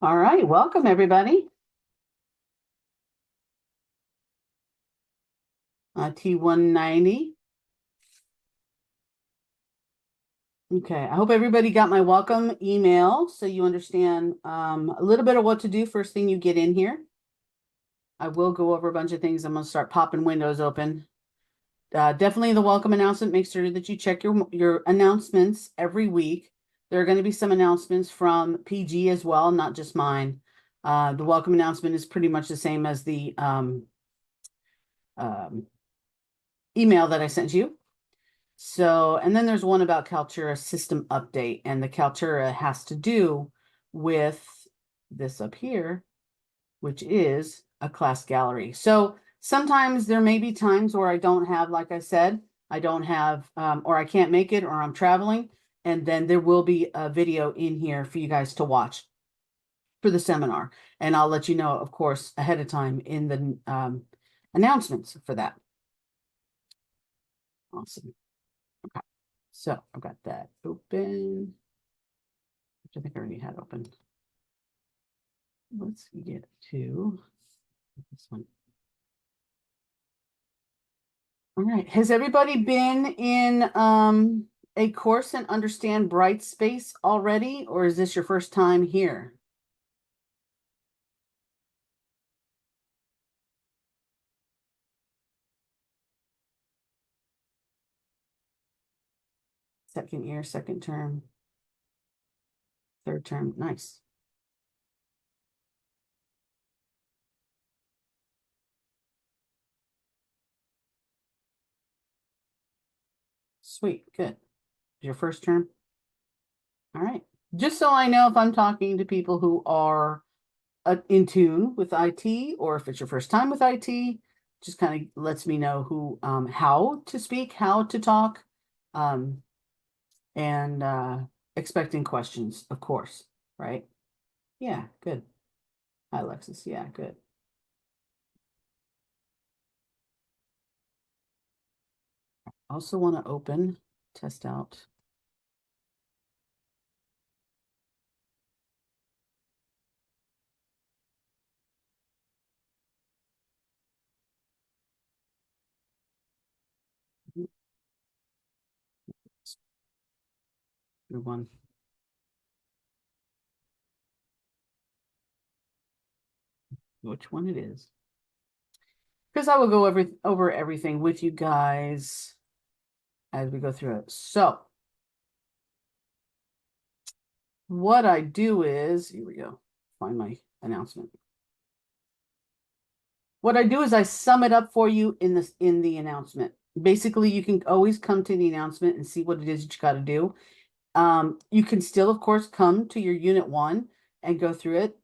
All right, welcome everybody. T190. Okay, I hope everybody got my welcome email so you understand a little bit of what to do first thing you get in here. I will go over a bunch of things. I'm going to start popping windows open. Definitely the welcome announcement. Make sure that you check your announcements every week. There are going to be some announcements from PG as well, not just mine. The welcome announcement is pretty much the same as the um, email that I sent you. So, and then there's one about Kaltura system update, and the Kaltura has to do with this up here, which is a class gallery. So sometimes there may be times where I don't have, like I said, I don't have, or I can't make it, or I'm traveling, and then there will be a video in here for you guys to watch for the seminar. And I'll let you know, of course, ahead of time in the announcements for that. Awesome. Okay. So I've got that open, which I think I already had open. Let's get to this one. All right. Has everybody been in a course in Understand Brightspace already, or is this your first time here? Second year, second term, third term. Nice. Sweet. Good. Your first term? All right. Just so I know if I'm talking to people who are in tune with IT, or if it's your first time with IT, just kind of lets me know who, how to speak, how to talk, and expecting questions, of course, right? Yeah, good. Hi, Alexis. Yeah, good. Also want to open test out. Good one. Which one it is? Because I will go over everything with you guys as we go through it. So what I do is, here we go, find my announcement. What I do is I sum it up for you in the announcement. Basically, you can always come to the announcement and see what it is that you got to do. You can still, of course, come to your unit 1 and go through it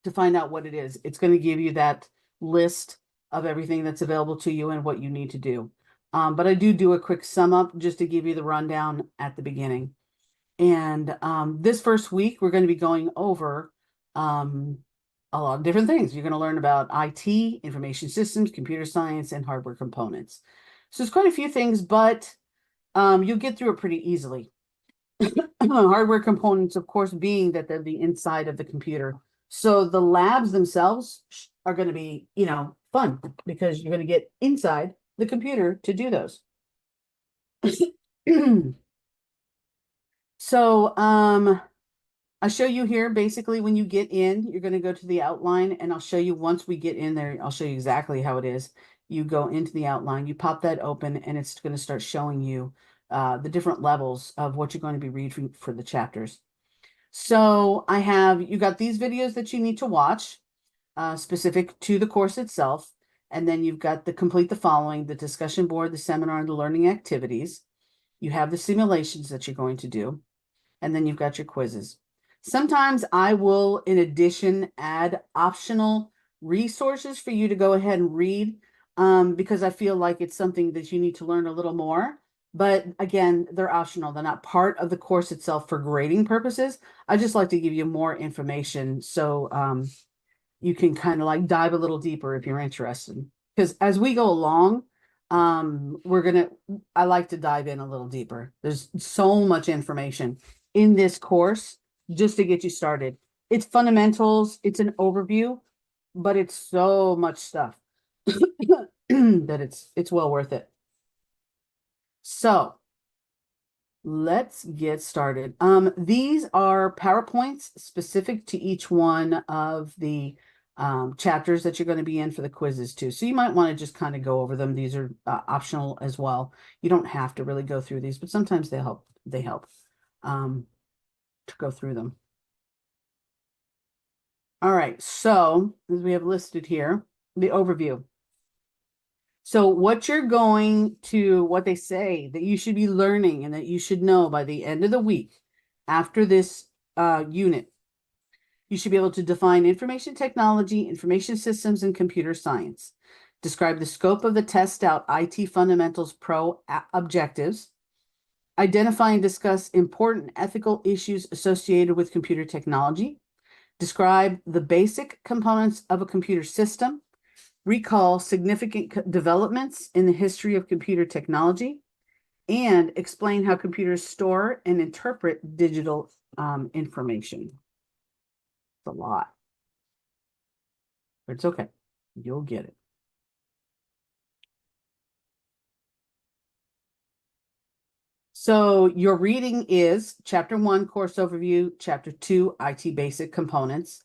to find out what it is. It's going to give you that list of everything that's available to you and what you need to do. But I do a quick sum up just to give you the rundown at the beginning. And this first week, we're going to be going over a lot of different things. You're going to learn about IT, information systems, computer science, and hardware components. So it's quite a few things, but you'll get through it pretty easily. Hardware components, of course, being that they're the inside of the computer. So the labs themselves are going to be, fun because you're going to get inside the computer to do those. So I show you here, basically, when you get in, you're going to go to the outline, and I'll show you once we get in there, I'll show you exactly how it is. You go into the outline, you pop that open, and it's going to start showing you the different levels of what you're going to be reading for the chapters. So you got these videos that you need to watch, specific to the course itself. And then you've got the complete the following, the discussion board, the seminar, and the learning activities. You have the simulations that you're going to do. And then you've got your quizzes. Sometimes I will, in addition, add optional resources for you to go ahead and read, because I feel like it's something that you need to learn a little more. But again, they're optional. They're not part of the course itself for grading purposes. I just like to give you more information so you can kind of like dive a little deeper if you're interested. Because as we go along, I like to dive in a little deeper. There's so much information in this course just to get you started. It's fundamentals, it's an overview, but it's so much stuff that it's well worth it. So let's get started. These are PowerPoints specific to each one of the chapters that you're going to be in for the quizzes too. So you might want to just kind of go over them. These are optional as well. You don't have to really go through these, but sometimes they help. They help to go through them. All right. So as we have listed here, the overview. So what you're going to, what they say that you should be learning and that you should know by the end of the week after this unit, you should be able to define information technology, information systems, and computer science. Describe the scope of the TestOut IT Fundamentals Pro objectives. Identify and discuss important ethical issues associated with computer technology. Describe the basic components of a computer system. Recall significant developments in the history of computer technology, and explain how computers store and interpret digital information. It's a lot, but it's okay. You'll get it. So your reading is Chapter 1, Course Overview, Chapter 2, IT Basic Components.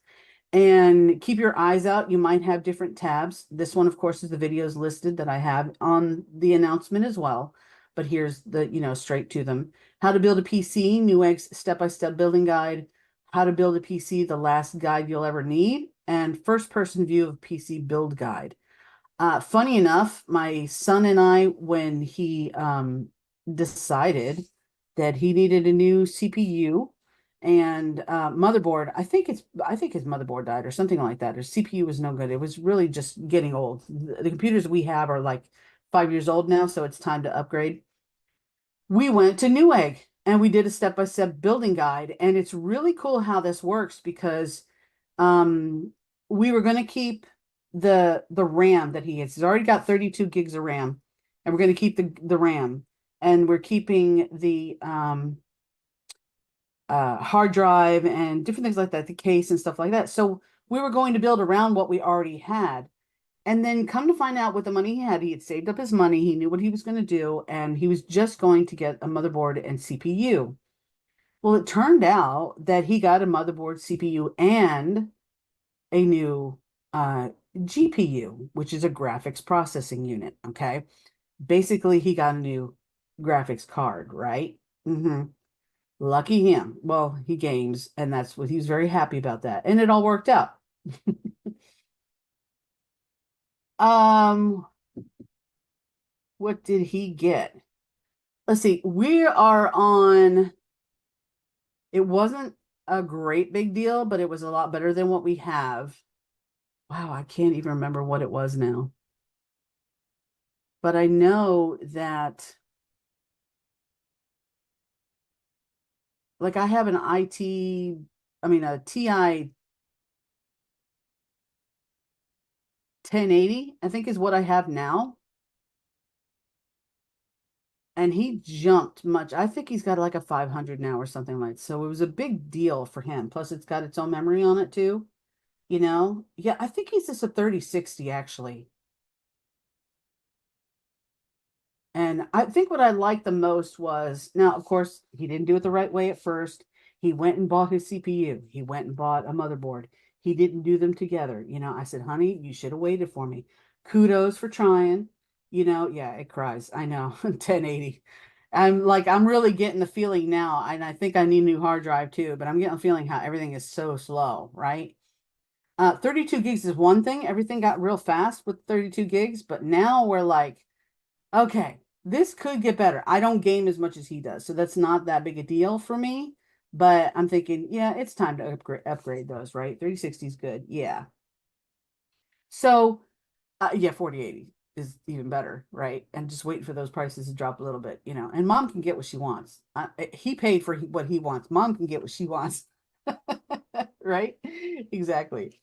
And keep your eyes out. You might have different tabs. This one, of course, is the videos listed that I have on the announcement as well. But here's the, straight to them. How to build a PC, Newegg's step-by-step building guide. How to build a PC, the last guide you'll ever need. And first-person view of PC build guide. Funny enough, my son and I, when he decided that he needed a new CPU and motherboard, I think his motherboard died or something like that. His CPU was no good. It was really just getting old. The computers we have are like 5 years old now, so it's time to upgrade. We went to Newegg and we did a step-by-step building guide, and it's really cool how this works because um, we were going to keep the RAM that he has. He's already got 32 gigs of RAM, and we're going to keep the RAM, and we're keeping the hard drive and different things like that, the case and stuff like that. So we were going to build around what we already had. And then come to find out with the money he had saved up his money. He knew what he was going to do, and he was just going to get a motherboard and CPU. Well, it turned out that he got a motherboard, CPU, and a new GPU, which is a graphics processing unit. Okay. Basically, he got a new graphics card, right? Mm-hmm. Lucky him. Well, he games, and that's what he was very happy about that. And it all worked out. Um, what did he get? Let's see. We are on, it wasn't a great big deal, but it was a lot better than what we have. Wow, I can't even remember what it was now. But I know that, like, I have an a TI 1080, I think is what I have now. And he jumped much. I think he's got like a 500 now or something like that. So it was a big deal for him. Plus, it's got its own memory on it too. Yeah, I think he's just a 3060 actually. And I think what I liked the most was, now, of course, he didn't do it the right way at first. He went and bought his CPU. He went and bought a motherboard. He didn't do them together. I said, honey, you should have waited for me. Kudos for trying. Yeah, it cries. I know. 1080. I'm really getting the feeling now, and I think I need a new hard drive too, but I'm getting a feeling how everything is so slow, right? 32 gigs is one thing. Everything got real fast with 32 gigs, but now we're like, okay, this could get better. I don't game as much as he does, so that's not that big a deal for me. But I'm thinking, yeah, it's time to upgrade those, right? 3060 is good. Yeah. So, yeah, 4080 is even better, right? And just waiting for those prices to drop a little bit. And mom can get what she wants. He paid for what he wants. Mom can get what she wants. Right? Exactly.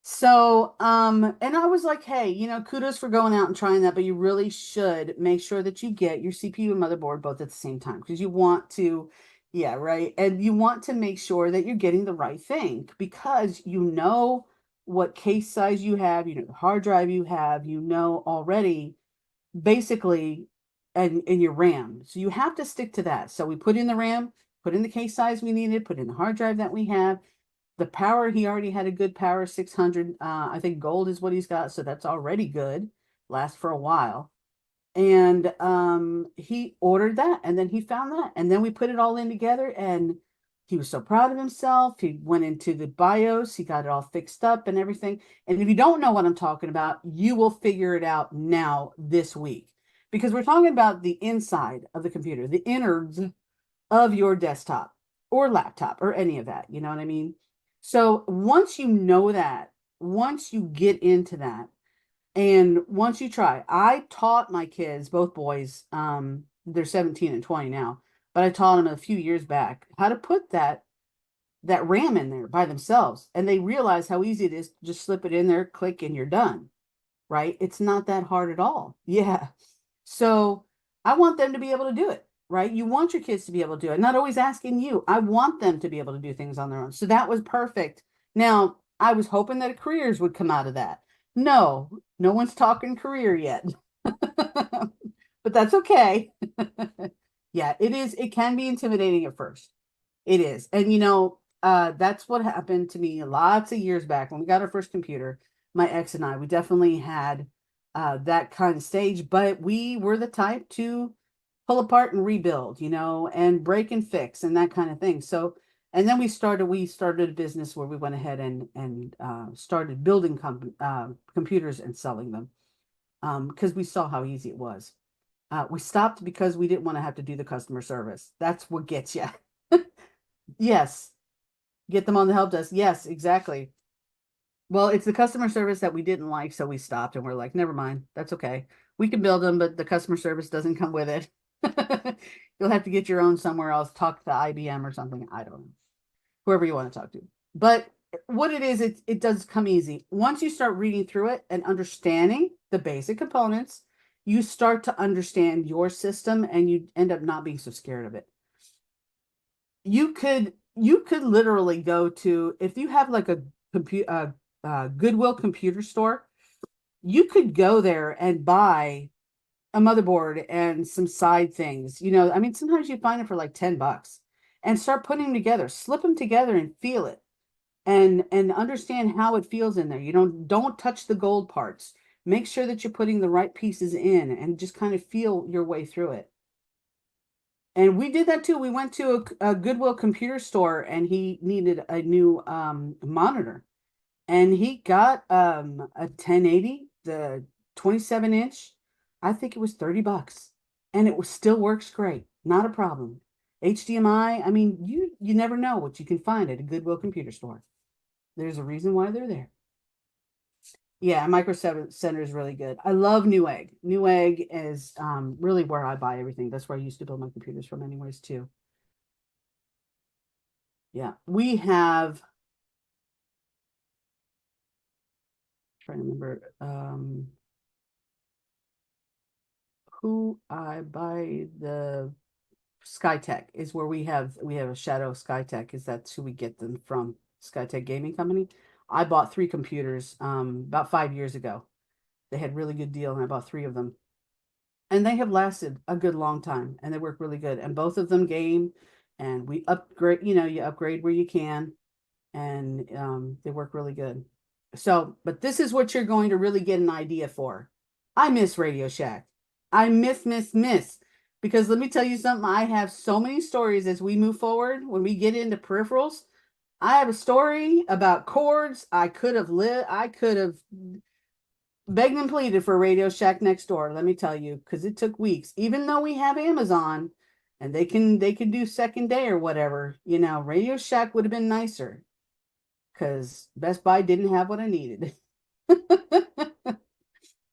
So, and I was like, hey, kudos for going out and trying that, but you really should make sure that you get your CPU and motherboard both at the same time because you want to Yeah, right. And you want to make sure that you're getting the right thing because you know what case size you have, you know the hard drive you have, you know already basically and in your RAM. So you have to stick to that. So we put in the RAM, put in the case size we needed, put in the hard drive that we have. The power, he already had a good power 600. I think gold is what he's got, so that's already good. Lasts for a while. And he ordered that and then he found that and then we put it all in together and he was so proud of himself. He went into the BIOS, he got it all fixed up and everything. And if you don't know what I'm talking about, you will figure it out now this week because we're talking about the inside of the computer, the innards of your desktop or laptop or any of that, you know what I mean? So once you know that, once you get into that, and once you try, I taught my kids, both boys, they're 17 and 20 now, but I taught them a few years back how to put that RAM in there by themselves. And they realize how easy it is to just slip it in there, click, and you're done. Right? It's not that hard at all. Yeah. So I want them to be able to do it, right? You want your kids to be able to do it, not always asking you. I want them to be able to do things on their own. So that was perfect. Now, I was hoping that careers would come out of that. No, no one's talking career yet, but that's okay. Yeah, it is. It can be intimidating at first. It is. And that's what happened to me lots of years back when we got our first computer. My ex and I, we definitely had that kind of stage, but we were the type to pull apart and rebuild, and break and fix and that kind of thing. So, and then we started a business where we went ahead and started building computers and selling them because we saw how easy it was. We stopped because we didn't want to have to do the customer service. That's what gets you. Yes, get them on the help desk. Yes, exactly. Well, it's the customer service that we didn't like, so we stopped and we're like, never mind. That's okay. We can build them, but the customer service doesn't come with it. You'll have to get your own somewhere else, talk to IBM or something. I don't know. Whoever you want to talk to. But what it is, it does come easy. Once you start reading through it and understanding the basic components, you start to understand your system and you end up not being so scared of it. You could literally go to if you have like a computer Goodwill computer store, you could go there and buy a motherboard and some side things. I mean, sometimes you find it for like $10 and start putting them together, slip them together and feel it and understand how it feels in there. Don't touch the gold parts. Make sure that you're putting the right pieces in and just kind of feel your way through it. And we did that too. We went to a Goodwill computer store and he needed a new monitor. And he got a 1080, the 27-inch. I think it was $30. And it still works great. Not a problem. HDMI, I mean, you never know what you can find at a Goodwill computer store. There's a reason why they're there. Yeah, Micro Center is really good. I love Newegg. Newegg is really where I buy everything. That's where I used to build my computers from anyways too. Yeah, we have trying to remember who I buy the SkyTech is where we have a Shadow SkyTech is that's who we get them from SkyTech Gaming Company. I bought three computers about 5 years ago. They had really good deal and I bought three of them. And they have lasted a good long time and they work really good. And both of them game and we upgrade, you upgrade where you can and they work really good. So, but this is what you're going to really get an idea for. I miss Radio Shack. I miss. Because let me tell you something, I have so many stories as we move forward. When we get into peripherals, I have a story about cords. I could have begged and pleaded for Radio Shack next door, let me tell you, because it took weeks. Even though we have Amazon and they can do second day or whatever, Radio Shack would have been nicer because Best Buy didn't have what I needed.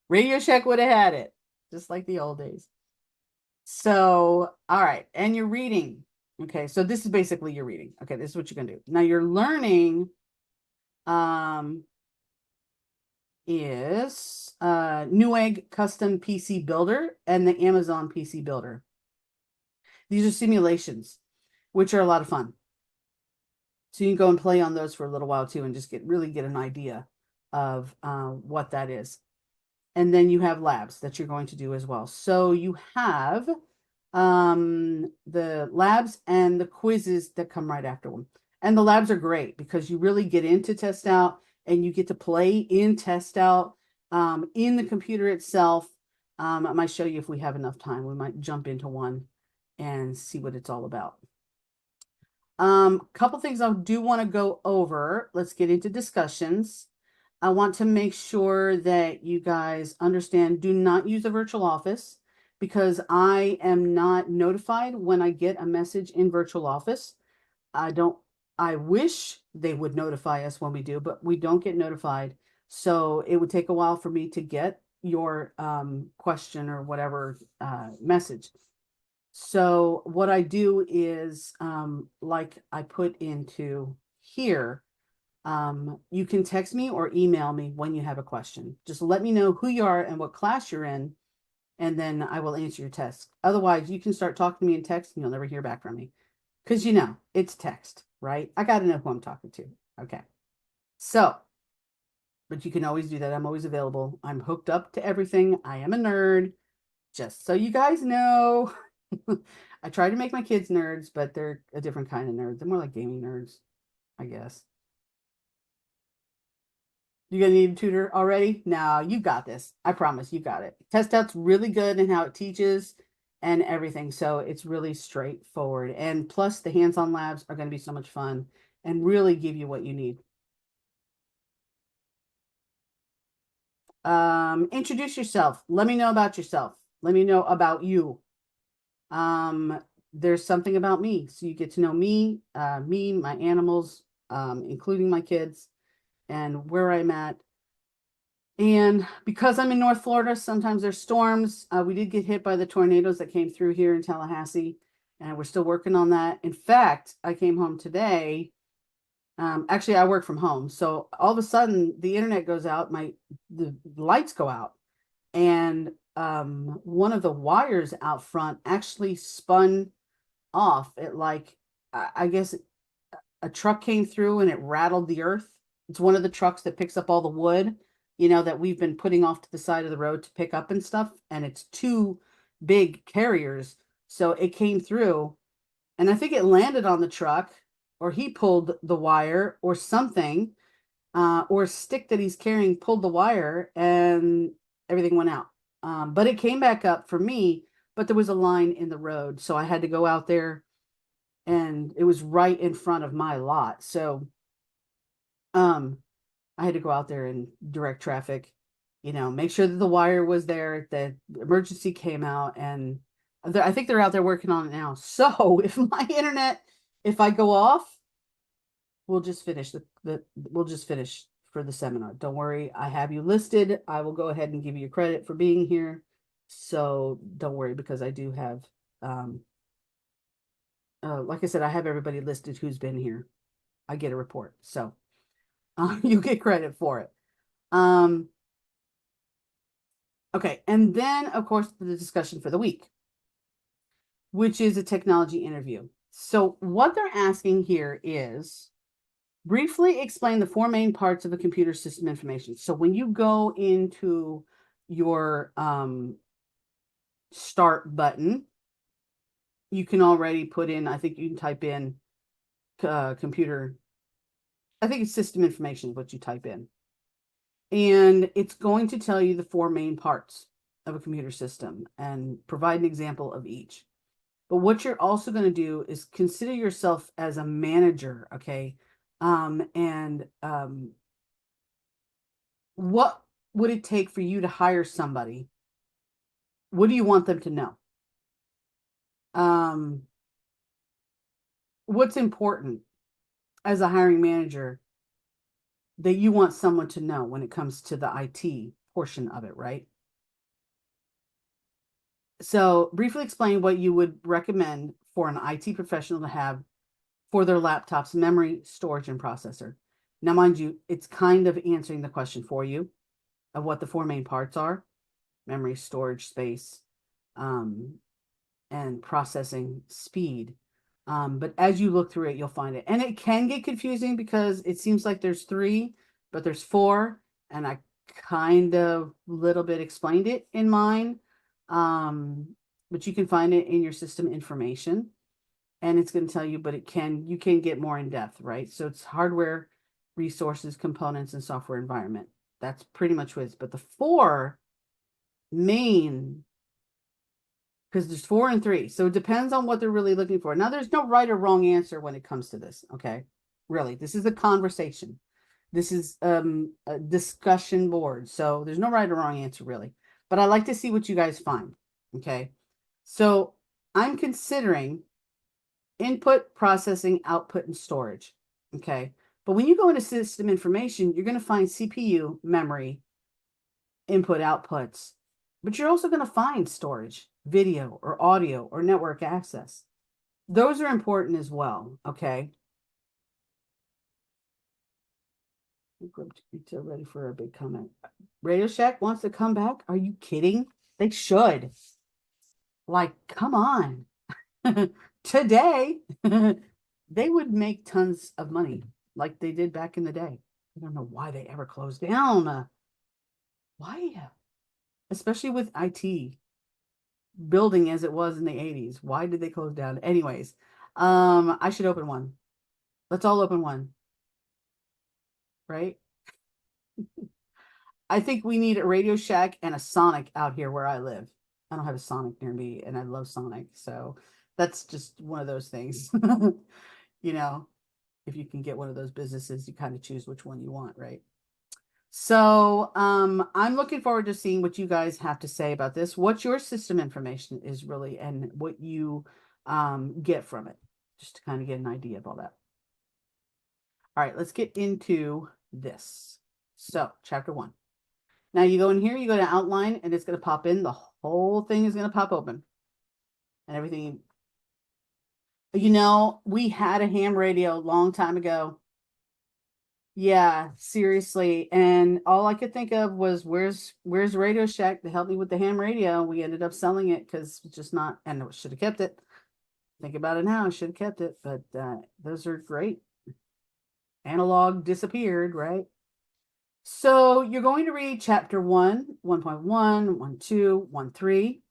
Radio Shack would have had it, just like the old days. So, all right, and you're reading. Okay, so this is basically your reading. Okay, this is what you're gonna do. Now you're learning um is Newegg Custom PC Builder and the Amazon PC Builder. These are simulations. which are a lot of fun. So you can go and play on those for a little while too, and just really get an idea of what that is. And then you have labs that you're going to do as well. So you have the labs and the quizzes that come right after them. And the labs are great because you really get into TestOut and you get to play in TestOut in the computer itself. I might show you if we have enough time. We might jump into one and see what it's all about. Couple things I do want to go over. Let's get into discussions. I want to make sure that you guys understand, do not use a virtual office because I am not notified when I get a message in virtual office. I wish they would notify us when we do, but we don't get notified. So it would take a while for me to get your question or whatever message. So what I do is, like I put into here, you can text me or email me when you have a question. Just let me know who you are and what class you're in, and then I will answer your text. Otherwise, you can start talking to me in text and you'll never hear back from me. Because it's text, right? I got to know who I'm talking to. Okay. So, but you can always do that. I'm always available. I'm hooked up to everything. I am a nerd, just so you guys know. I try to make my kids nerds, but they're a different kind of nerd. They're more like gaming nerds, I guess. You gonna need a tutor already? No, you got this. I promise you got it. TestOut's really good in how it teaches and everything. So it's really straightforward. And plus the hands-on labs are going to be so much fun and really give you what you need. Introduce yourself. Let me know about yourself. Let me know about you. There's something about me. So you get to know me, my animals, including my kids and where I'm at. And because I'm in North Florida, sometimes there's storms. We did get hit by the tornadoes that came through here in Tallahassee, and we're still working on that. In fact, I came home today. Actually, I work from home, so all of a sudden the internet goes out, the lights go out, and one of the wires out front actually spun off. It like I guess a truck came through and it rattled the earth. It's one of the trucks that picks up all the wood, that we've been putting off to the side of the road to pick up and stuff. And it's two big carriers. So it came through and I think it landed on the truck or he pulled the wire or something, or a stick that he's carrying pulled the wire and everything went out. But it came back up for me, but there was a line in the road. So I had to go out there and it was right in front of my lot. So um I had to go out there and direct traffic, make sure that the wire was there, the emergency came out, and I think they're out there working on it now. So if I go off, we'll just finish we'll just finish for the seminar. Don't worry, I have you listed. I will go ahead and give you credit for being here. So don't worry because I do have like I said, I have everybody listed who's been here. I get a report. So you get credit for it. Okay, and then of course the discussion for the week, which is a technology interview. So what they're asking here is briefly explain the four main parts of a computer system information. So when you go into your start button, you can already put in, I think you can type in computer, I think it's system information is what you type in. And it's going to tell you the four main parts of a computer system and provide an example of each. But what you're also going to do is consider yourself as a manager, okay? And what would it take for you to hire somebody? What do you want them to know? What's important as a hiring manager that you want someone to know when it comes to the IT portion of it, right? So briefly explain what you would recommend for an IT professional to have for their laptop's memory, storage, and processor. Now, mind you, it's kind of answering the question for you of what the four main parts are: memory, storage, space, and processing speed. But as you look through it, you'll find it. And it can get confusing because it seems like there's three, but there's four. And I kind of little bit explained it in mine. But you can find it in your system information. And it's going to tell you, but you can get more in depth, right? So it's hardware, resources, components, and software environment. That's pretty much what it is. But the four main, because there's four and three. So it depends on what they're really looking for. Now, there's no right or wrong answer when it comes to this. Okay. Really, this is a conversation. This is a discussion board. So there's no right or wrong answer, really. But I like to see what you guys find. Okay. So I'm considering input, processing, output, and storage. Okay. But when you go into system information, you're going to find CPU, memory, input, outputs, but you're also going to find storage, video or audio or network access. Those are important as well. Okay. Ready for a big comment. Radio Shack wants to come back. Are you kidding? They should. Like, come on. Today, they would make tons of money like they did back in the day. I don't know why they ever closed down. Why? Especially with IT building as it was in the 80s. Why did they close down? Anyways, I should open one. Let's all open one, right? I think we need a Radio Shack and a Sonic out here where I live. I don't have a Sonic near me, and I love Sonic, so that's just one of those things. You know, if you can get one of those businesses, you kind of choose which one you want, right? So I'm looking forward to seeing what you guys have to say about this. What your system information is really, and what you get from it, just to kind of get an idea of all that. All right, let's get into this. So, chapter 1. Now you go in here, you go to outline, and it's going to pop in. The whole thing is going to pop open. And everything. You know, we had a ham radio a long time ago. Yeah, seriously. And all I could think of was where's Radio Shack to help me with the ham radio? We ended up selling it because it's just not, and I should have kept it. Think about it now, I should have kept it, but those are great. Analog disappeared, right? So you're going to read chapter 1, 1.1, 1.2, 1.3.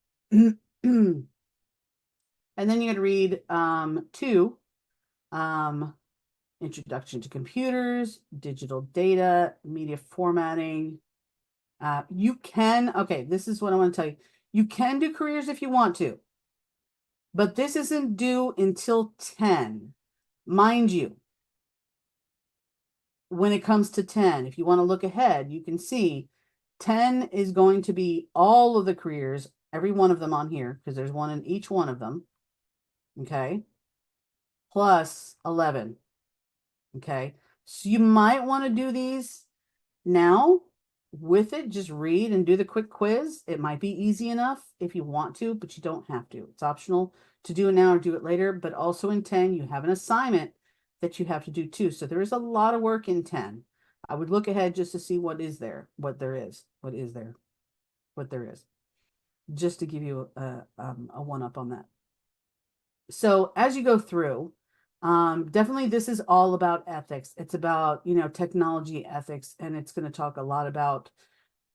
And then you're going to read 2, Introduction to Computers, Digital Data, Media Formatting. Okay, this is what I want to tell you. You can do careers if you want to, but this isn't due until 10. Mind you, when it comes to 10, if you want to look ahead, you can see 10 is going to be all of the careers, every one of them on here, because there's one in each one of them. Okay. Plus 11. Okay. So you might want to do these now with it. Just read and do the quick quiz. It might be easy enough if you want to, but you don't have to. It's optional to do it now or do it later. But also in 10, you have an assignment that you have to do too. So there is a lot of work in 10. I would look ahead just to see what is there, what there is, what is there, what there is, just to give you a one up on that. So as you go through, definitely this is all about ethics. It's about, technology ethics, and it's going to talk a lot about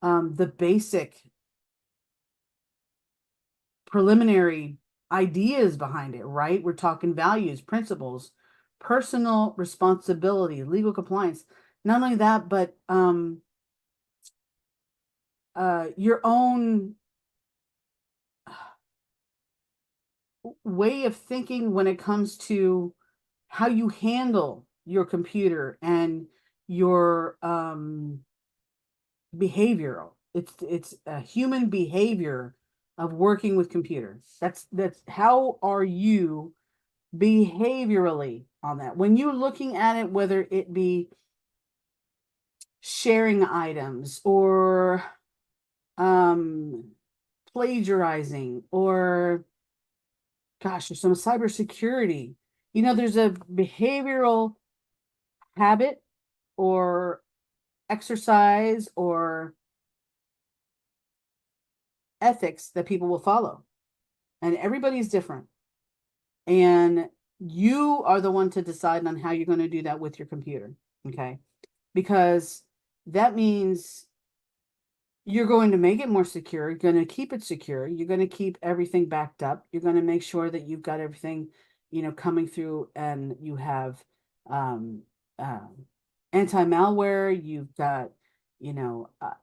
the basic preliminary ideas behind it, right? We're talking values, principles, personal responsibility, legal compliance. Not only that, but your own way of thinking when it comes to how you handle your computer and your behavioral. It's a human behavior of working with computers. That's how are you behaviorally on that? When you're looking at it, whether it be sharing items or plagiarizing or gosh, there's some cybersecurity. There's a behavioral habit or exercise or ethics that people will follow. And everybody's different. And You are the one to decide on how you're going to do that with your computer. Okay. Because that means you're going to make it more secure. You're going to keep it secure. You're going to keep everything backed up. You're going to make sure that you've got everything, coming through, and you have um, uh, anti-malware. You've got,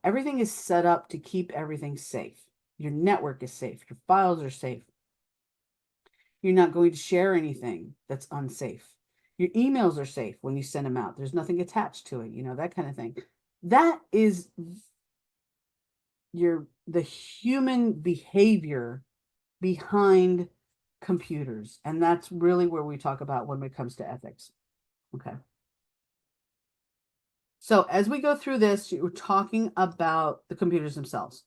everything is set up to keep everything safe. Your network is safe. Your files are safe. You're not going to share anything that's unsafe. Your emails are safe when you send them out. There's nothing attached to it, that kind of thing. That is the human behavior behind computers. And that's really where we talk about when it comes to ethics. Okay. So as we go through this, we're talking about the computers themselves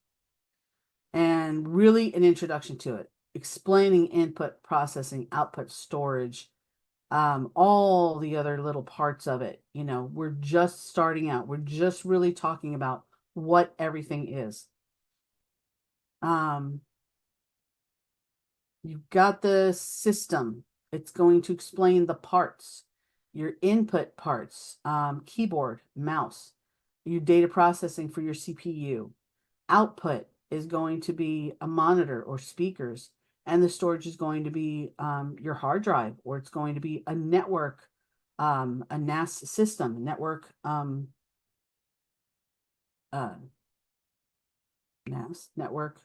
and really an introduction to it, explaining input, processing, output, storage, all the other little parts of it. We're just starting out. We're just really talking about what everything is. Um, You've got the system. It's going to explain the parts, your input parts, keyboard, mouse, your data processing for your CPU. Output is going to be a monitor or speakers, and the storage is going to be your hard drive, or it's going to be a network, a NAS system, uh, NAS, network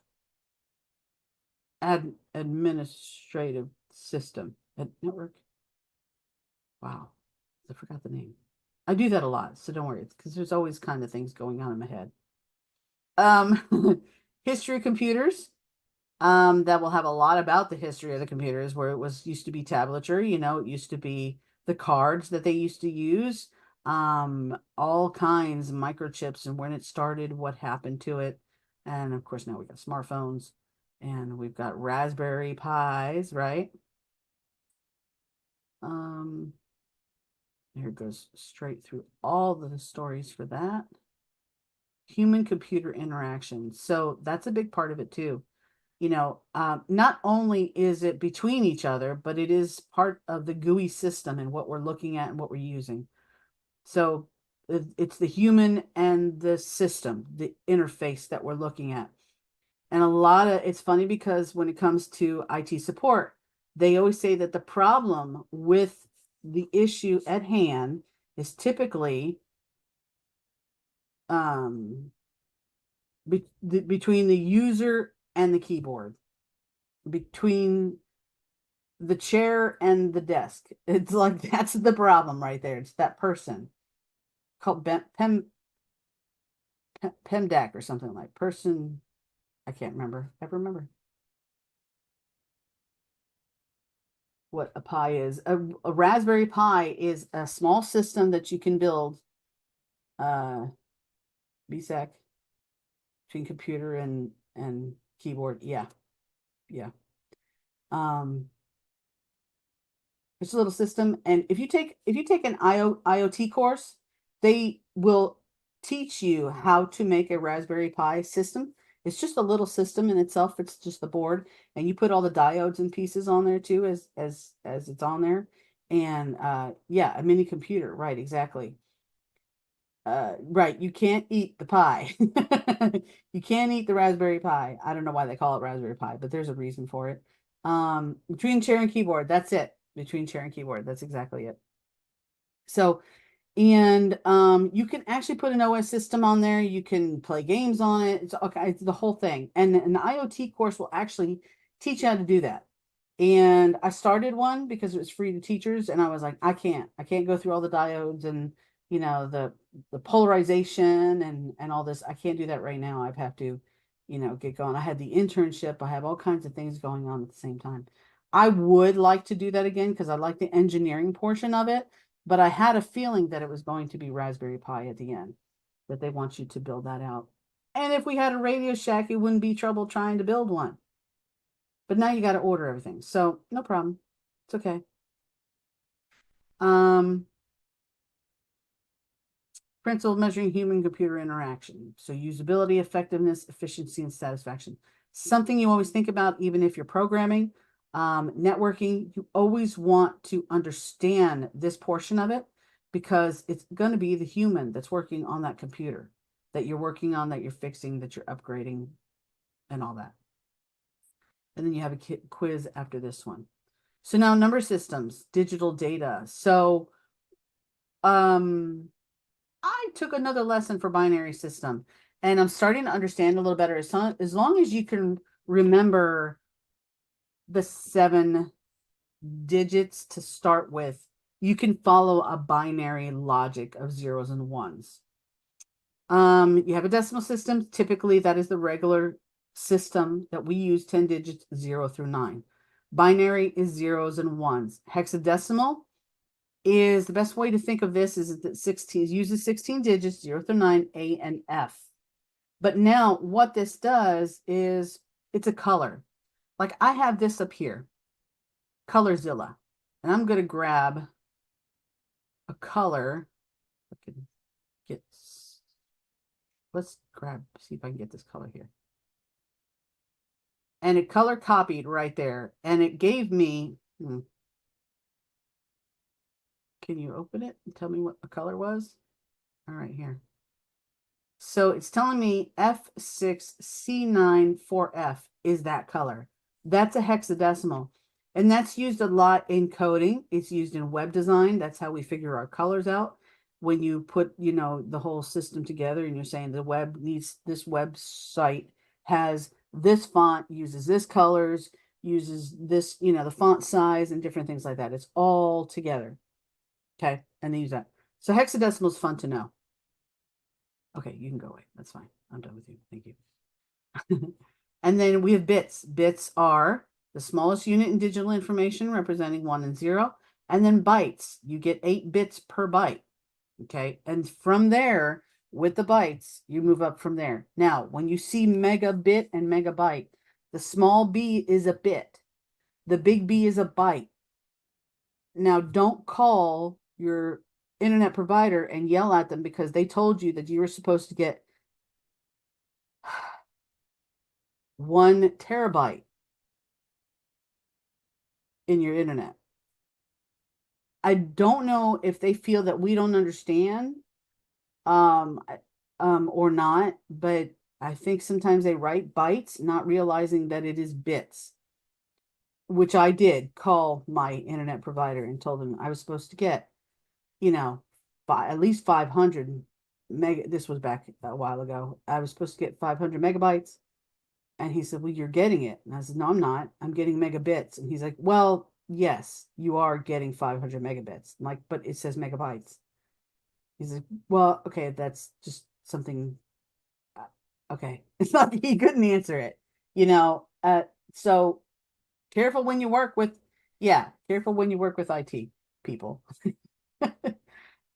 administrative system, network. Wow, I forgot the name. I do that a lot, so don't worry. It's because there's always kind of things going on in my head. History of computers. That will have a lot about the history of the computers, where it was used to be tablature. It used to be the cards that they used to use. All kinds of microchips and when it started, what happened to it, and of course now we've got smartphones, and we've got Raspberry Pis, right? Um, Here it goes straight through all the stories for that. Human computer interaction. So that's a big part of it too. Not only is it between each other, but it is part of the GUI system and what we're looking at and what we're using. So it's the human and the system, the interface that we're looking at. And it's funny because when it comes to IT support, they always say that the problem with the issue at hand is typically um, between the user and the keyboard, between the chair and the desk. It's like that's the problem right there. It's that person called PEMDAC or something like person. I can't remember. Ever remember what a Pi is? A Raspberry Pi is a small system that you can build. BSEC between computer and keyboard. Yeah, yeah. Um, It's a little system, and if you take an IoT course, they will teach you how to make a Raspberry Pi system. It's just a little system in itself. It's just the board, and you put all the diodes and pieces on there too, as it's on there. And yeah, a mini computer, right? Exactly. Right. You can't eat the pie. You can't eat the Raspberry Pi. I don't know why they call it Raspberry Pi, but there's a reason for it. Between chair and keyboard, that's it. Between chair and keyboard, that's exactly it. So, and you can actually put an OS system on there. You can play games on it. It's okay. It's the whole thing. And an IoT course will actually teach you how to do that. And I started one because it was free to teachers, and I was like, I can't go through all the diodes and the polarization and all this. I can't do that right now. I have to, get going. I had the internship. I have all kinds of things going on at the same time. I would like to do that again because I like the engineering portion of it, but I had a feeling that it was going to be Raspberry Pi at the end, that they want you to build that out. And if we had a Radio Shack, it wouldn't be trouble trying to build one. But now you got to order everything. So no problem. It's okay. Um, Principle of measuring human computer interaction. So usability, effectiveness, efficiency, and satisfaction. Something you always think about, even if you're programming. Networking, you always want to understand this portion of it because it's going to be the human that's working on that computer that you're working on, that you're fixing, that you're upgrading, and all that. And then you have a quiz after this one. So now number systems, digital data. So I took another lesson for binary system, and I'm starting to understand a little better. As long as you can remember the 7 digits to start with, you can follow a binary logic of zeros and ones. You have a decimal system. Typically, that is the regular system that we use, 10 digits, 0 through 9. Binary is zeros and ones. Hexadecimal is the best way to think of this is that 16 uses 16 digits, 0 through 9, A and F. But now what this does is it's a color. Like I have this up here, Colorzilla, and I'm going to grab a color. I can get, let's see if I can get this color here. And it color copied right there. And it gave me, can you open it and tell me what the color was? All right, here. So it's telling me F6C9 4F is that color. That's a hexadecimal. And that's used a lot in coding. It's used in web design. That's how we figure our colors out. When you put, the whole system together and you're saying the web needs, this website has this font, uses this colors, uses this, the font size and different things like that. It's all together. Okay. And they use that. So hexadecimal is fun to know. Okay, you can go away. That's fine. I'm done with you. Thank you. And then we have bits. Bits are the smallest unit in digital information, representing 1 and 0. And then bytes. You get 8 bits per byte. Okay. And from there, with the bytes, you move up from there. Now, when you see megabit and megabyte, the small b is a bit. The big B is a byte. Now, don't call your internet provider and yell at them because they told you that you were supposed to get 1 terabyte in your internet. I don't know if they feel that we don't understand or not, but I think sometimes they write bytes, not realizing that it is bits, which I did call my internet provider and told them I was supposed to get, at least 500 mega. This was back a while ago. I was supposed to get 500 megabytes. And he said, well, you're getting it. And I said, no, I'm not. I'm getting megabits. And he's like, well, yes, you are getting 500 megabits. I'm like, but it says megabytes. He's like, well, okay, that's just something. Okay. It's not, he couldn't answer it, so careful when you work with, careful when you work with IT people.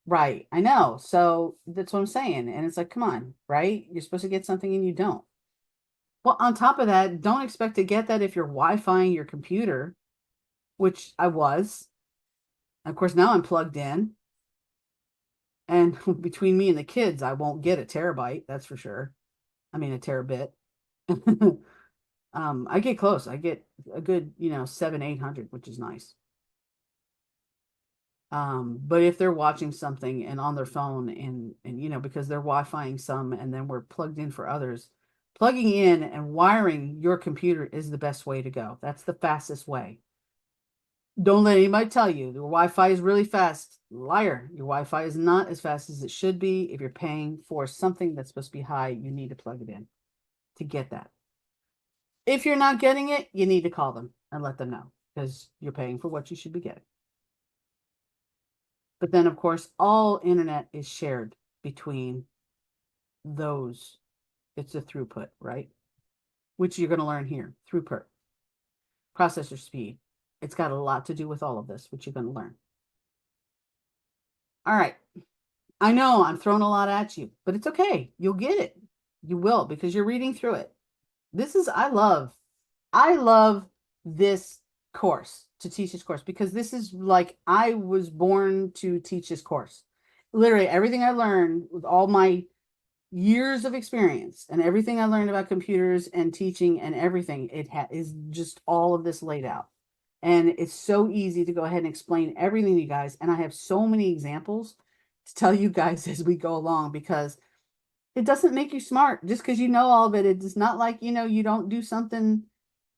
Right. I know. So that's what I'm saying. And it's like, come on, right? You're supposed to get something and you don't. Well, on top of that, don't expect to get that if you're Wi-Fiing your computer, which I was. Of course, now I'm plugged in. And between me and the kids, I won't get a terabyte, that's for sure. I mean, a terabit. I get close. I get a good, 700-800, which is nice. But if they're watching something and on their phone and because they're Wi-Fiing some and then we're plugged in for others, plugging in and wiring your computer is the best way to go. That's the fastest way. Don't let anybody tell you your Wi-Fi is really fast. Liar. Your Wi-Fi is not as fast as it should be. If you're paying for something that's supposed to be high, you need to plug it in to get that. If you're not getting it, you need to call them and let them know because you're paying for what you should be getting. But then, of course, all internet is shared between those. It's a throughput, right? Which you're going to learn here. Throughput. Processor speed. It's got a lot to do with all of this, which you're going to learn. All right. I know I'm throwing a lot at you, but it's okay. You'll get it. You will because you're reading through it. I love this course, to teach this course, because this is like I was born to teach this course. Literally everything I learned with all my years of experience and everything I learned about computers and teaching and everything, is just all of this laid out. And it's so easy to go ahead and explain everything to you guys. And I have so many examples to tell you guys as we go along, because it doesn't make you smart just because you know all of it. It's not like, you don't do something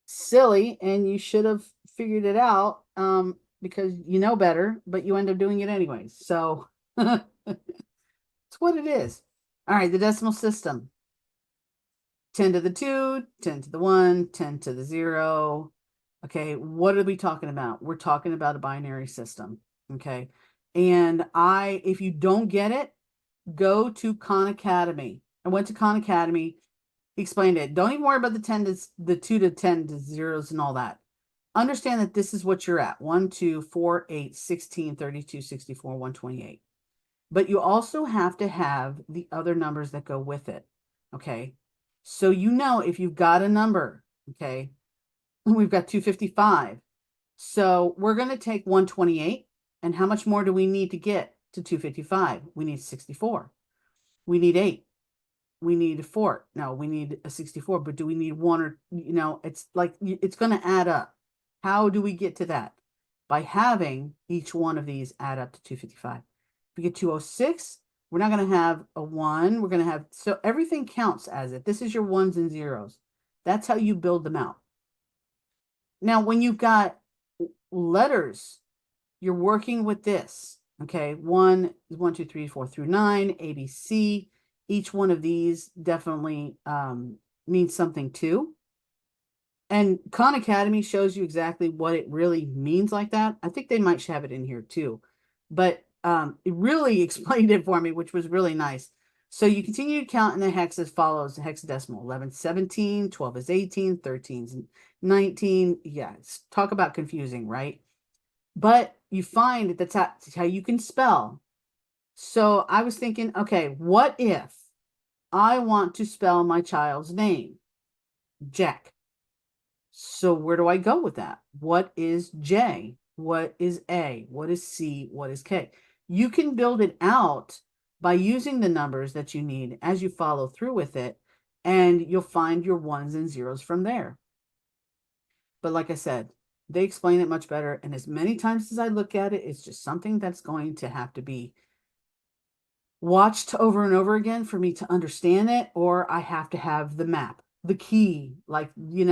silly and you should have figured it out because you know better, but you end up doing it anyways. So it's what it is. All right, the decimal system. 10 to the 2, 10 to the 1, 10 to the 0. Okay, what are we talking about? We're talking about a binary system. Okay. And if you don't get it, go to Khan Academy. I went to Khan Academy. He explained it. Don't even worry about the 2 to 10 to zeros and all that. Understand that this is what you're at. 1, 2, 4, 8, 16, 32, 64, 128. But you also have to have the other numbers that go with it. Okay. So if you've got a number, okay, we've got 255. So we're going to take 128. And how much more do we need to get to 255? We need 64. We need 8. We need a 4. No, we need a 64. But do we need 1 or, it's like, it's going to add up. How do we get to that? By having each one of these add up to 255. If we get 206, we're not going to have a 1. We're going to have, so everything counts as it. This is your ones and zeros. That's how you build them out. Now, when you've got letters, you're working with this. Okay, 1, 1, 2, 3, 4 through 9, A, B, C. Each one of these definitely means something too. And Khan Academy shows you exactly what it really means like that. I think they might have it in here too. But it really explained it for me, which was really nice. So you continue to count in the hex as follows: the hexadecimal. 11 is 17, 12 is 18, 13 is 19. Yeah, talk about confusing, right? But you find that that's how you can spell. So I was thinking, okay, what if I want to spell my child's name? Jack. So where do I go with that? What is J? What is A? What is C? What is K? You can build it out by using the numbers that you need as you follow through with it, and you'll find your ones and zeros from there. But like I said, they explain it much better. And as many times as I look at it, it's just something that's going to have to be watched over and over again for me to understand it, or I have to have the map, the key, like you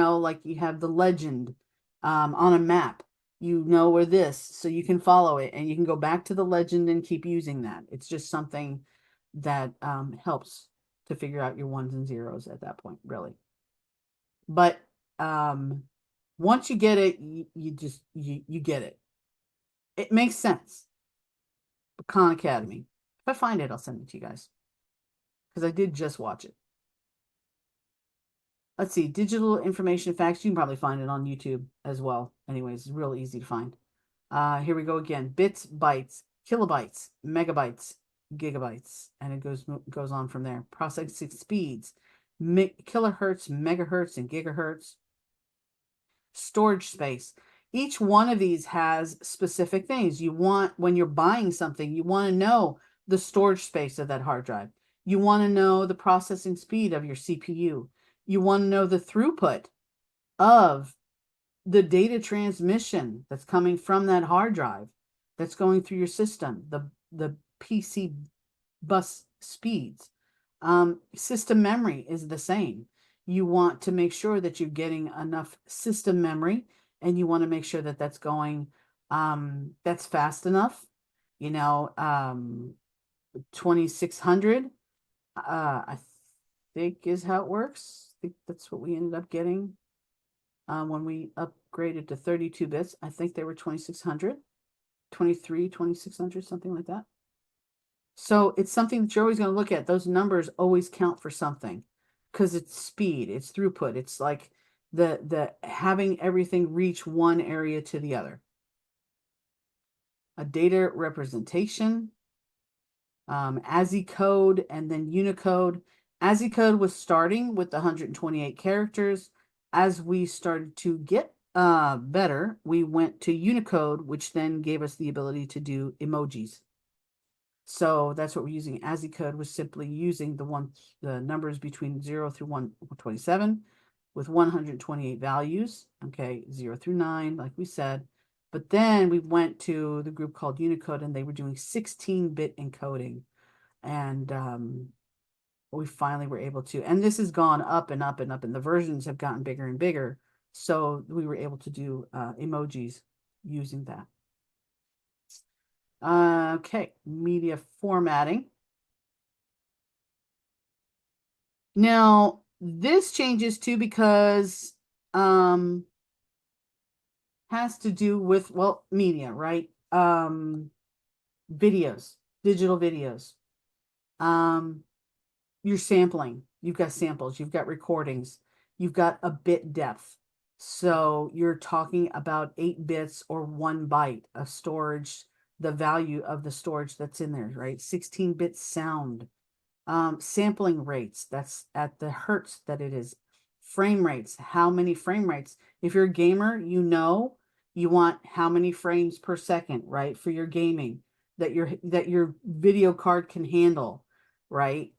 have the legend on a map. You know where this, so you can follow it and you can go back to the legend and keep using that. It's just something that helps to figure out your ones and zeros at that point, really. But once you get it, you get it. It makes sense. Khan Academy. If I find it, I'll send it to you guys, because I did just watch it. Let's see, digital information facts. You can probably find it on YouTube as well. Anyways, it's real easy to find. Here we go again. Bits, bytes, kilobytes, megabytes, gigabytes, and it goes on from there. Processing speeds, kilohertz, megahertz, and gigahertz. Storage space. Each one of these has specific things. You want, when you're buying something, you want to know the storage space of that hard drive. You want to know the processing speed of your CPU. You want to know the throughput of the data transmission that's coming from that hard drive that's going through your system, the PC bus speeds. System memory is the same. You want to make sure that you're getting enough system memory, and you want to make sure that that's going, that's fast enough. 2600, I think is how it works. I think that's what we ended up getting when we upgraded to 32 bits. I think they were 2600, 23, 2600, something like that. So it's something that you're always going to look at. Those numbers always count for something, because it's speed, it's throughput. It's like the having everything reach one area to the other. A data representation, ASCII code, and then Unicode. ASCII code was starting with the 128 characters. As we started to get better, we went to Unicode, which then gave us the ability to do emojis. So that's what we're using. ASCII code was simply using the numbers between 0 through 127. with 128 values, okay, 0 through 9, like we said. But then we went to the group called Unicode, and they were doing 16-bit encoding. And we finally were able to, and this has gone up and up and up, and the versions have gotten bigger and bigger. So we were able to do emojis using that. Okay, media formatting. Now, this changes too because has to do with, well, media, right? Videos, digital videos. You're sampling. You've got samples, you've got recordings, you've got a bit depth. So you're talking about 8 bits or 1 byte of storage, the value of the storage that's in there, right? 16-bit sound. Sampling rates, that's at the hertz that it is. Frame rates, how many frame rates? If you're a gamer, you know you want how many frames per second, right? For your gaming that your video card can handle, right?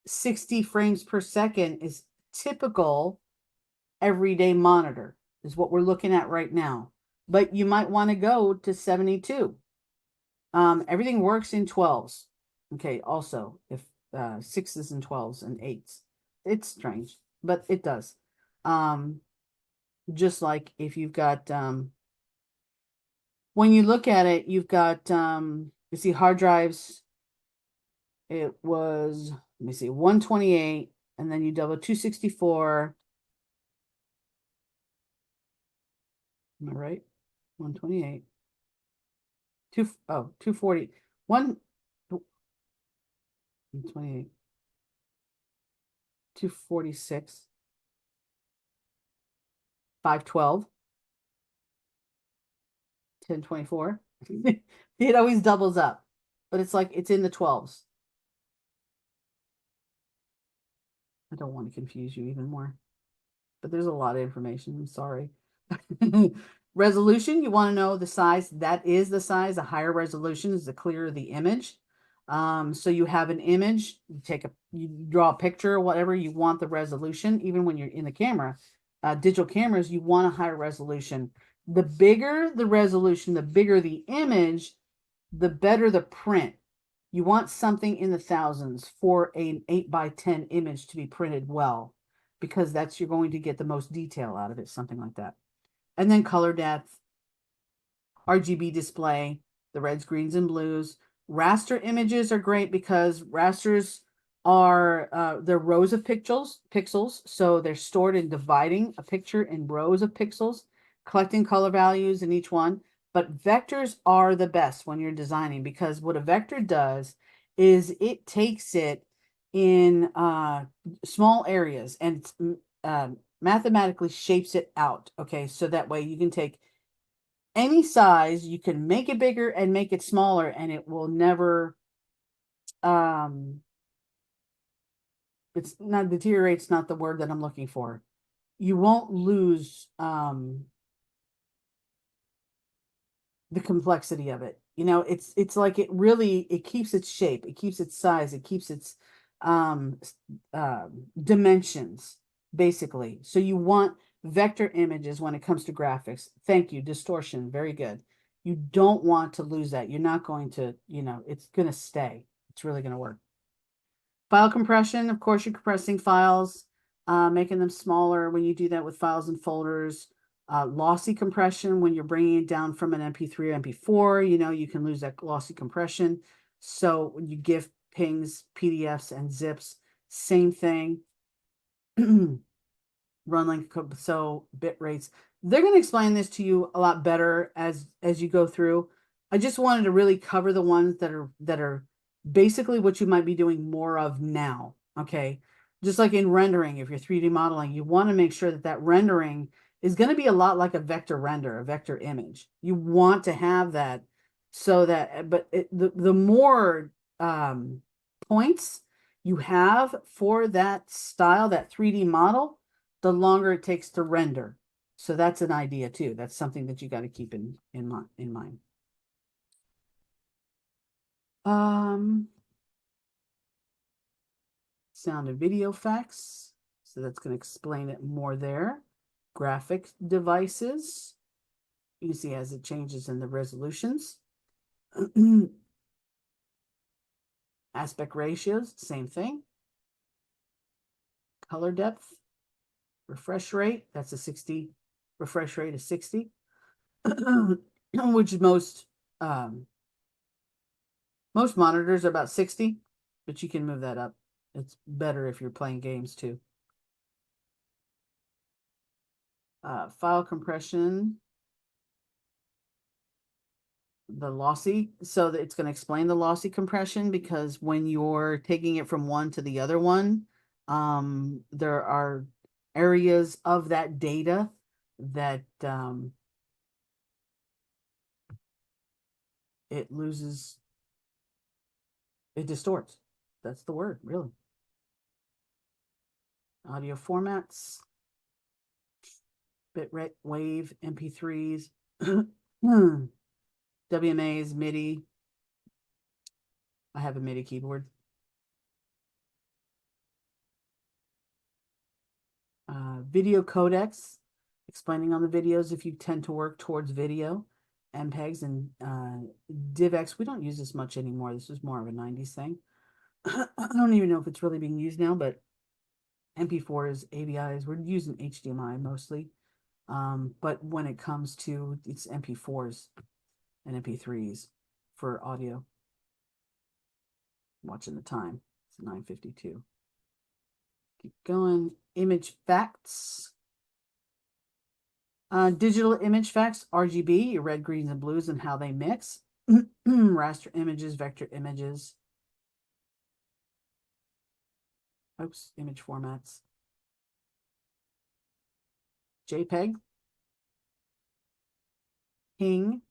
60 frames per second is typical everyday monitor, is what we're looking at right now. But you might want to go to 72. Everything works in 12s. Okay, also, if 6s and 12s and 8s. It's strange, but it does. Just like if you've got, when you look at it, you've got, you see hard drives, it was, let me see, 128, and then you double 264. Am I right? 128. 240. 128. 246. 512. 1024. It always doubles up, but it's like it's in the 12s. I don't want to confuse you even more, but there's a lot of information. I'm sorry. Resolution, you want to know the size. That is the size. The higher resolution is the clearer the image. So you have an image, you draw a picture, whatever you want the resolution, even when you're in the camera. Digital cameras, you want a higher resolution. The bigger the resolution, the bigger the image, the better the print. You want something in the thousands for an 8x10 image to be printed well, because that's you're going to get the most detail out of it, something like that. And then color depth, RGB display, the reds, greens, and blues. Raster images are great because rasters are they're rows of pixels, so they're stored in dividing a picture in rows of pixels, collecting color values in each one. But vectors are the best when you're designing, because what a vector does is it takes it in small areas and mathematically shapes it out. Okay, so that way you can take any size, you can make it bigger and make it smaller, and it will never it's not deteriorates, not the word that I'm looking for. You won't lose the complexity of it. You know, it's like it keeps its shape, it keeps its size, it keeps its um dimensions, basically. So you want vector images when it comes to graphics. Thank you. Distortion, very good. You don't want to lose that. You're not going to, it's going to stay. It's really going to work. File compression, of course, you're compressing files, making them smaller when you do that with files and folders. Lossy compression, when you're bringing it down from an MP3 or MP4, you can lose that lossy compression. So when you give pings, PDFs, and zips, same thing. Run length, so bit rates. They're going to explain this to you a lot better as you go through. I just wanted to really cover the ones that are basically what you might be doing more of now. Okay, just like in rendering, if you're 3D modeling, you want to make sure that that rendering is going to be a lot like a vector render, a vector image. You want to have that so that, but the more points you have for that style, that 3D model, the longer it takes to render. So that's an idea too. That's something that you got to keep in mind. Sound and video effects. So that's going to explain it more there. Graphic devices. You can see as it changes in the resolutions. Aspect ratios, same thing. Color depth, refresh rate, that's a 60, refresh rate is 60, which most monitors are about 60, but you can move that up. It's better if you're playing games too. File compression, the lossy, so that it's going to explain the lossy compression, because when you're taking it from one to the other one, there are areas of that data that it loses, it distorts. That's the word, really. Audio formats, bitrate, wave, MP3s, WMAs, MIDI. I have a MIDI keyboard. Video codecs, explaining on the videos if you tend to work towards video. MPEGs and DivX. We don't use this much anymore. This is more of a 90s thing. I don't even know if it's really being used now, but MP4s, AVIs, we're using HDMI mostly. But when it comes to, it's MP4s and MP3s for audio. Watching the time. It's 9:52. Keep going. Image facts. Digital image facts, RGB, your red, greens, and blues, and how they mix. Raster images, vector images. Oops, image formats. JPEG. Ping.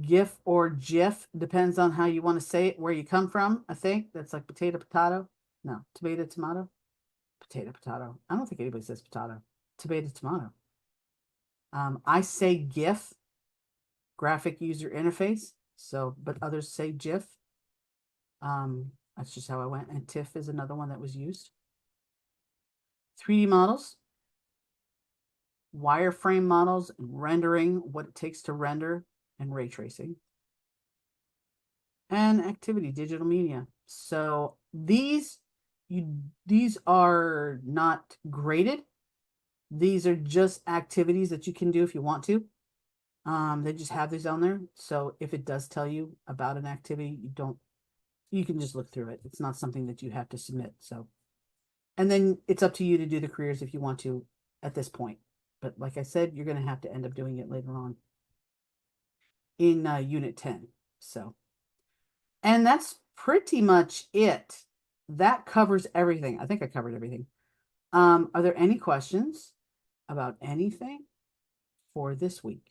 GIF or GIF, depends on how you want to say it, where you come from, I think. That's like potato, potato. No, tomato, tomato. Potato, potato. I don't think anybody says potato. Tomato, tomato. I say GIF, graphic user interface. So, but others say GIF. That's just how I went. And TIFF is another one that was used. 3D models, wireframe models, and rendering, what it takes to render, and ray tracing. And activity, digital media. So these are not graded. These are just activities that you can do if you want to. They just have these on there. So if it does tell you about an activity, you can just look through it. It's not something that you have to submit. So, and then it's up to you to do the careers if you want to at this point. But like I said, you're going to have to end up doing it later on in Unit 10. So, and that's pretty much it. That covers everything. I think I covered everything. Are there any questions about anything for this week?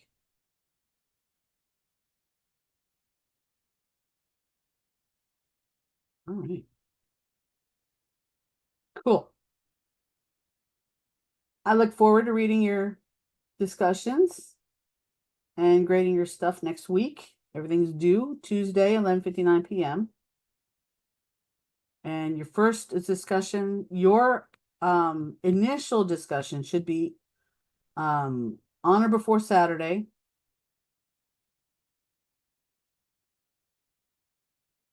All right. Cool. I look forward to reading your discussions and grading your stuff next week. Everything's due Tuesday, 11:59 p.m. And your first discussion, your initial discussion should be on or before Saturday,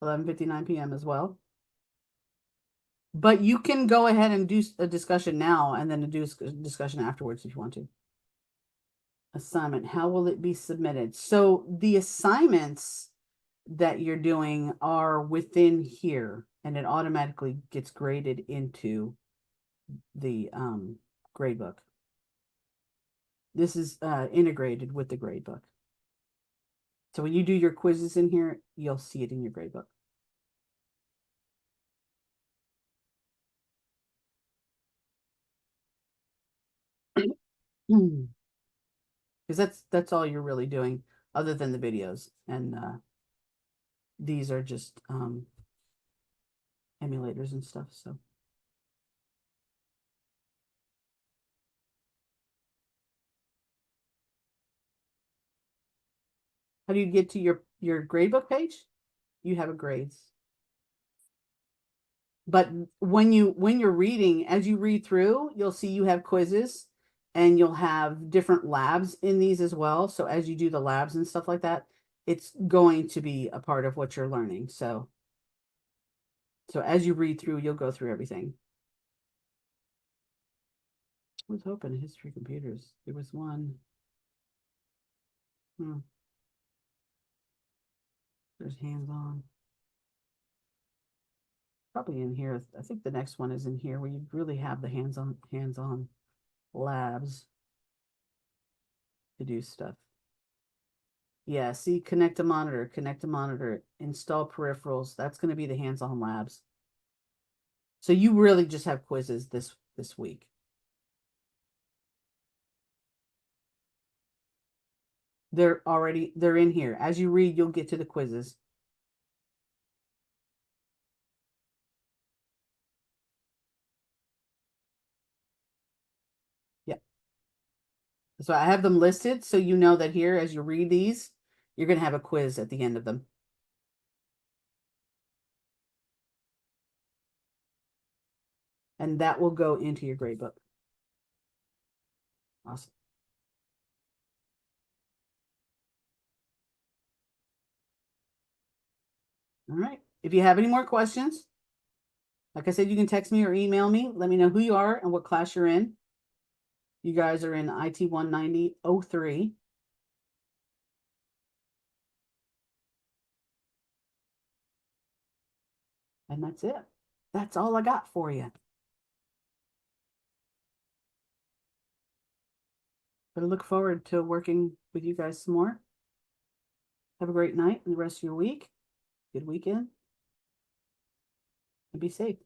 11:59 p.m. as well. But you can go ahead and do a discussion now and then do a discussion afterwards if you want to. Assignment, how will it be submitted? So the assignments that you're doing are within here, and it automatically gets graded into the gradebook. This is integrated with the gradebook. So when you do your quizzes in here, you'll see it in your gradebook. Because that's all you're really doing other than the videos. And these are just emulators and stuff. So how do you get to your gradebook page? You have a grades. But when you're reading, as you read through, you'll see you have quizzes and you'll have different labs in these as well. So as you do the labs and stuff like that, it's going to be a part of what you're learning. So as you read through, you'll go through everything. I was hoping history computers. There was one. Hmm, there's hands-on. Probably in here. I think the next one is in here where you really have the hands-on labs to do stuff. Yeah, see, connect a monitor, install peripherals. That's going to be the hands-on labs. So you really just have quizzes this week. They're in here. As you read, you'll get to the quizzes. Yeah. So I have them listed so you know that here, as you read these, you're going to have a quiz at the end of them. And that will go into your grade book. Awesome. All right. If you have any more questions, like I said, you can text me or email me. Let me know who you are and what class you're in. You guys are in IT 190 03. And that's it. That's all I got for you. But I look forward to working with you guys some more. Have a great night and the rest of your week. Good weekend. And be safe.